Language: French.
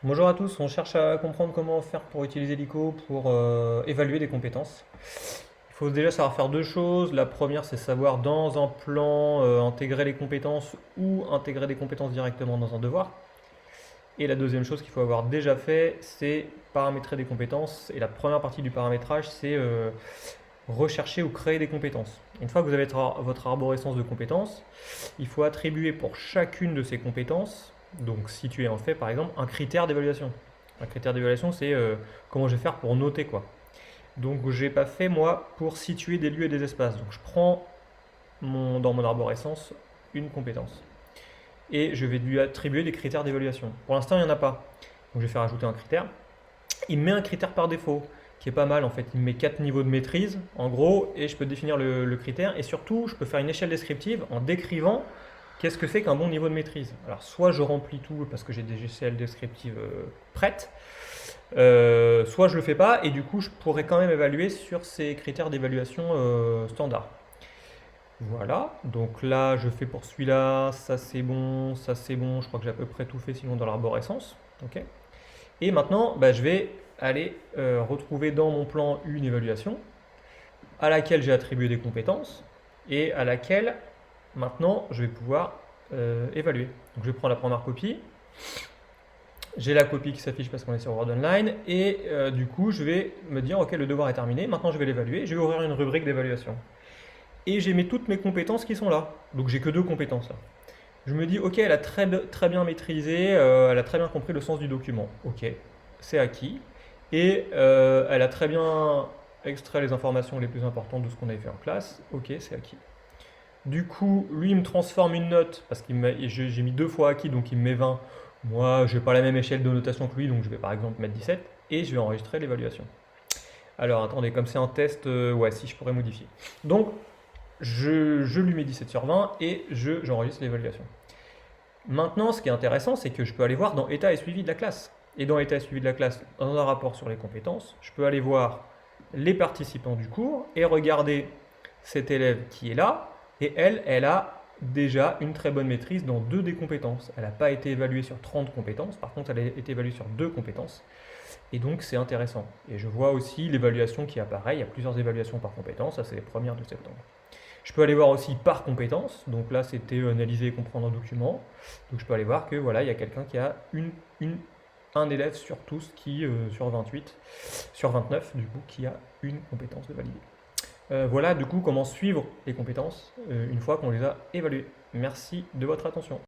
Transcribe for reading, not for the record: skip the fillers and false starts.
Bonjour à tous, on cherche à comprendre comment faire pour utiliser l'ICO pour évaluer des compétences. Il faut déjà savoir faire deux choses. La première, c'est savoir dans un plan intégrer les compétences ou intégrer des compétences directement dans un devoir. Et la deuxième chose qu'il faut avoir déjà fait, c'est paramétrer des compétences. Et la première partie du paramétrage, c'est rechercher ou créer des compétences. Une fois que vous avez votre arborescence de compétences, il faut attribuer pour chacune de ces compétences, donc situer en fait par exemple un critère d'évaluation. Un critère d'évaluation, c'est comment je vais faire pour noter quoi. Donc j'ai pas fait moi pour situer des lieux et des espaces. Donc je prends dans mon arborescence une compétence et je vais lui attribuer des critères d'évaluation. Pour l'instant, il n'y en a pas. Donc je vais faire ajouter un critère. Il met un critère par défaut qui est pas mal en fait. Il met 4 niveaux de maîtrise en gros et je peux définir le critère et surtout je peux faire une échelle descriptive en décrivant qu'est-ce que c'est qu'un bon niveau de maîtrise. Alors soit je remplis tout parce que j'ai des échelles descriptives prêtes, soit je le fais pas et du coup je pourrais quand même évaluer sur ces critères d'évaluation standard. Voilà, donc là je fais pour celui-là, ça c'est bon, je crois que j'ai à peu près tout fait sinon dans l'arborescence. Ok. Et maintenant, bah, je vais aller retrouver dans mon plan une évaluation à laquelle j'ai attribué des compétences et à laquelle maintenant je vais pouvoir évaluer. Donc je prends la première copie, j'ai la copie qui s'affiche parce qu'on est sur Word Online et du coup je vais me dire ok le devoir est terminé, maintenant je vais l'évaluer, je vais ouvrir une rubrique d'évaluation. Et j'ai mis toutes mes compétences qui sont là. Donc j'ai que deux compétences là. Je me dis ok elle a très bien maîtrisé, elle a très bien compris le sens du document. Ok, c'est acquis. Et elle a très bien extrait les informations les plus importantes de ce qu'on avait fait en classe. Ok, c'est acquis. Du coup, lui, il me transforme une note, parce que j'ai mis deux fois acquis, donc il me met 20. Moi, je n'ai pas la même échelle de notation que lui, donc je vais par exemple mettre 17, et je vais enregistrer l'évaluation. Alors, attendez, comme c'est un test, ouais, si je pourrais modifier. Donc, je lui mets 17 sur 20, et j'enregistre l'évaluation. Maintenant, ce qui est intéressant, c'est que je peux aller voir dans état et suivi de la classe. Et dans état et suivi de la classe, dans un rapport sur les compétences, je peux aller voir les participants du cours et regarder cet élève qui est là. Et elle a déjà une très bonne maîtrise dans deux des compétences. Elle n'a pas été évaluée sur 30 compétences, par contre, elle a été évaluée sur deux compétences. Et donc, c'est intéressant. Et je vois aussi l'évaluation qui apparaît. Il y a plusieurs évaluations par compétence. Ça, c'est les premières de septembre. Je peux aller voir aussi par compétence. Donc là, c'était analyser et comprendre un document. Donc je peux aller voir que voilà, il y a quelqu'un qui a un élève sur tous qui, sur 28, sur 29, du coup, qui a une compétence de valider. Voilà, du coup, comment suivre les compétences une fois qu'on les a évaluées. Merci de votre attention.